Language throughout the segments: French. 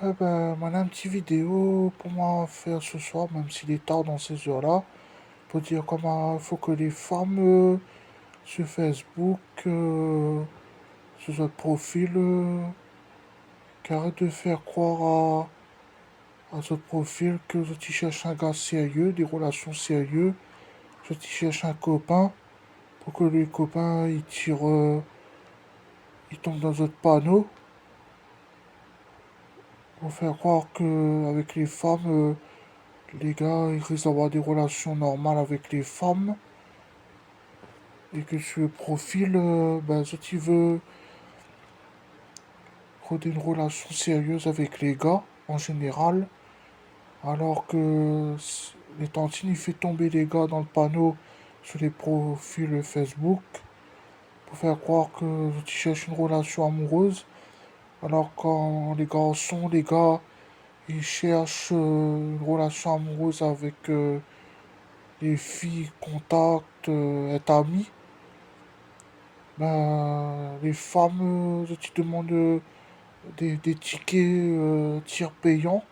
Ouais, ben, on a une petite vidéo pour moi faire ce soir, même s'il est tard dans ces heures-là, pour dire comment il faut que les femmes sur Facebook, sur notre profil, qui arrêtent de faire croire à notre profil que je cherche un gars sérieux, des relations sérieuses, je cherche un copain, pour que les copains ils tirent, ils tombent dans notre panneau, pour faire croire que avec les femmes, les gars ils risquent d'avoir des relations normales avec les femmes. Et que sur le profil, ben, soit tu veux roder une relation sérieuse avec les gars, en général, alors que les tantines, il fait tomber les gars dans le panneau sur les profils Facebook, pour faire croire que tu cherches une relation amoureuse, alors quand les garçons, les gars, ils cherchent une relation amoureuse avec les filles, contact, être amis, ben, les femmes, tu demandes des tickets tiers payants.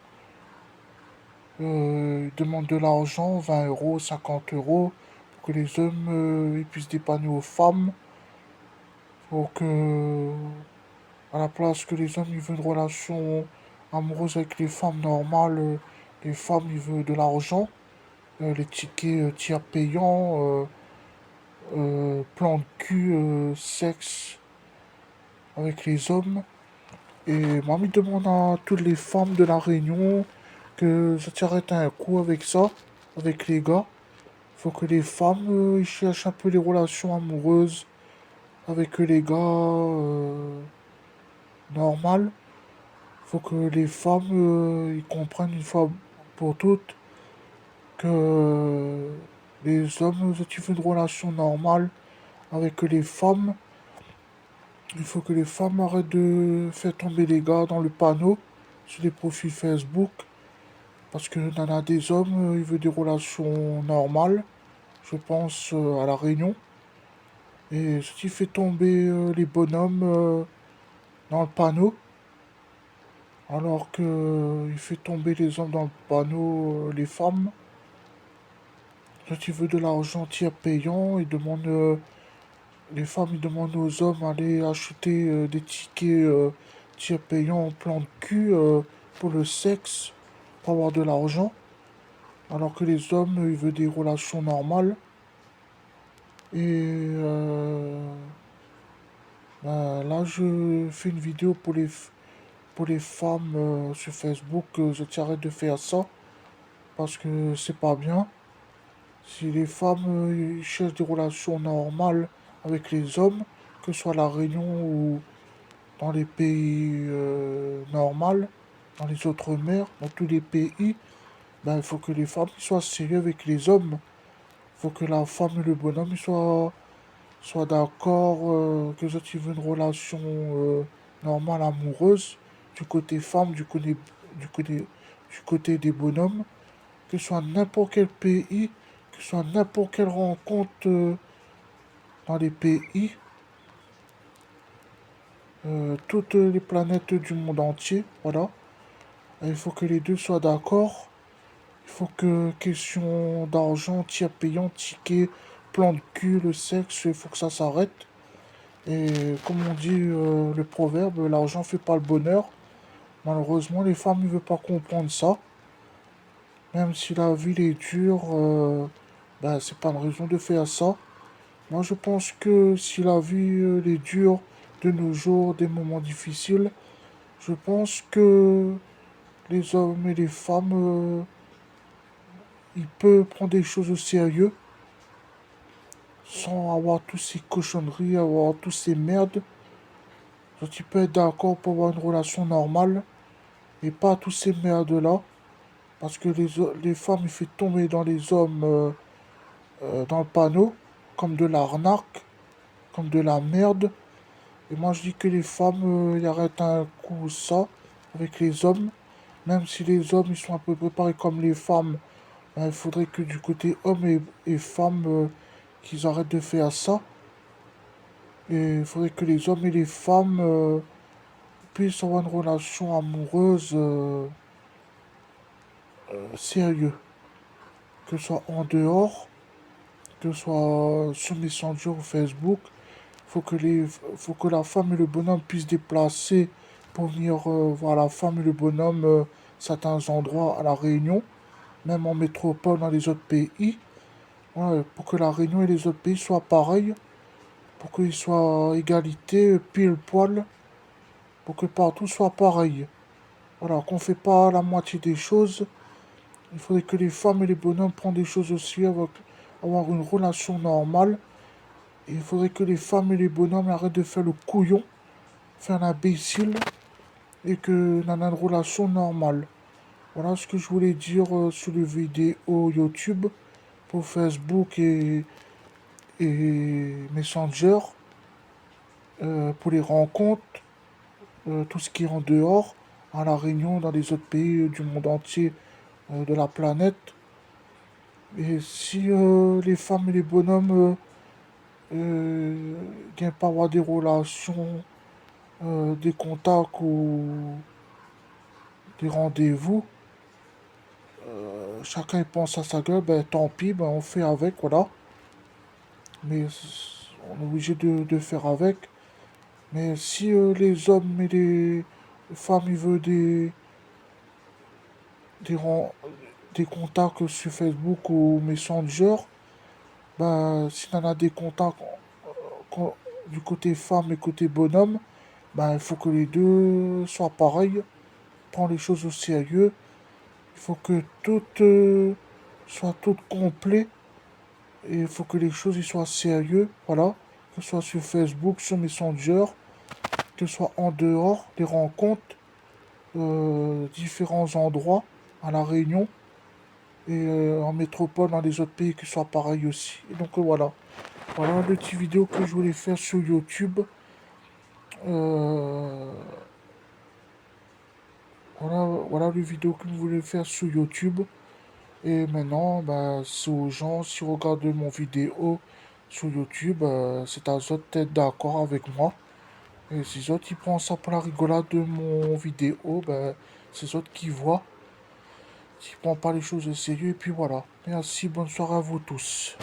Ils demandent de l'argent, 20 euros, 50 euros, pour que les hommes ils puissent dépanner aux femmes. Pour que, à la place que les hommes ils veulent une relation amoureuse avec les femmes normales, les femmes ils veulent de l'argent. Les tickets tiers payants, plan de cul, sexe avec les hommes. Et mamie demande à toutes les femmes de la Réunion que ça t'arrête un coup avec ça, avec les gars. Faut que les femmes ils cherchent un peu les relations amoureuses avec les gars normales. Faut que les femmes ils comprennent une fois pour toutes que les hommes, si tu veux une relation normale avec les femmes, il faut que les femmes arrêtent de faire tomber les gars dans le panneau sur les profils Facebook. Parce que dans des hommes, il veut des relations normales, je pense à la Réunion. Et ce qui fait tomber les bonhommes dans le panneau, alors que il fait tomber les hommes dans le panneau, les femmes. Ce qui veut de l'argent tiers payant, les femmes ils demandent aux hommes d'aller acheter des tickets tiers payants en plan de cul pour le sexe, pour avoir de l'argent. Alors que les hommes, ils veulent des relations normales. Et ben, là, je fais une vidéo pour les femmes sur Facebook. Je t'arrête de faire ça parce que c'est pas bien. Si les femmes ils cherchent des relations normales avec les hommes, que ce soit à La Réunion ou dans les pays normaux, dans les autres mers, dans tous les pays, ben, il faut que les femmes soient sérieuses avec les hommes. Il faut que la femme et le bonhomme soient d'accord que tu veux une relation normale, amoureuse, du côté femme, du côté des bonhommes, que ce soit n'importe quel pays, que ce soit n'importe quelle rencontre dans les pays, toutes les planètes du monde entier, voilà. Et il faut que les deux soient d'accord. Il faut que question d'argent, tiers payant, ticket, plan de cul, le sexe, il faut que ça s'arrête. Et comme on dit le proverbe, l'argent fait pas le bonheur. Malheureusement, les femmes ne veulent pas comprendre ça. Même si la vie est dure, ben, c'est pas une raison de faire ça. Moi, je pense que si la vie est dure de nos jours, des moments difficiles, je pense que les hommes et les femmes, ils peuvent prendre des choses au sérieux sans avoir toutes ces cochonneries, avoir toutes ces merdes. Donc, tu peux être d'accord pour avoir une relation normale et pas tous ces merdes-là. Parce que les femmes, ils font tomber dans les hommes dans le panneau, comme de l'arnaque, comme de la merde. Et moi, je dis que les femmes, ils arrêtent un coup ça avec les hommes. Même si les hommes, ils sont un peu préparés comme les femmes, ben, il faudrait que du côté hommes et femmes, qu'ils arrêtent de faire ça. Et il faudrait que les hommes et les femmes puisse avoir une relation amoureuse sérieuse. Que ce soit en dehors, que ce soit sur Messenger ou Facebook. Faut que la femme et le bonhomme puissent déplacer pour venir voir la femme et le bonhomme certains endroits à La Réunion, même en métropole dans les autres pays. Voilà, pour que La Réunion et les autres pays soient pareils, pour qu'ils soient à égalité, pile poil, pour que partout soit pareil. Voilà, qu'on ne fait pas la moitié des choses. Il faudrait que les femmes et les bonhommes prennent des choses aussi avec avoir une relation normale. Et il faudrait que les femmes et les bonhommes arrêtent de faire le couillon, faire l'imbécile, et que l'on a une relation normale. Voilà ce que je voulais dire sur les vidéos YouTube pour Facebook et Messenger, pour les rencontres, tout ce qui est en dehors, à La Réunion, dans les autres pays du monde entier, de la planète. Et si les femmes et les bonhommes viennent pas avoir des relations, des contacts ou des rendez-vous, chacun il pense à sa gueule, ben tant pis, ben on fait avec, voilà. Mais on est obligé de faire avec. Mais si les hommes et les femmes ils veulent des, ren- des contacts sur Facebook ou Messenger, ben si on a des contacts co- du côté femme et côté bonhomme, ben il faut que les deux soient pareils, prendre les choses au sérieux. Il faut que tout soit tout complet. Et il faut que les choses y soient sérieux, voilà. Que ce soit sur Facebook, sur Messenger, que ce soit en dehors, des rencontres, différents endroits, à La Réunion, et en métropole, dans les autres pays qui soient pareils aussi. Et donc voilà. Voilà le petit vidéo que je voulais faire sur YouTube. Euh, voilà le vidéo que je voulais faire sur YouTube. Et maintenant, bah, c'est aux gens, si vous regardez mon vidéo sur YouTube, c'est à eux d'être d'accord avec moi. Et si les autres ils prennent ça pour la rigolade de mon vidéo, ben, c'est les autres qui voient. Ils prennent pas les choses au sérieux, et puis voilà. Merci, bonne soirée à vous tous.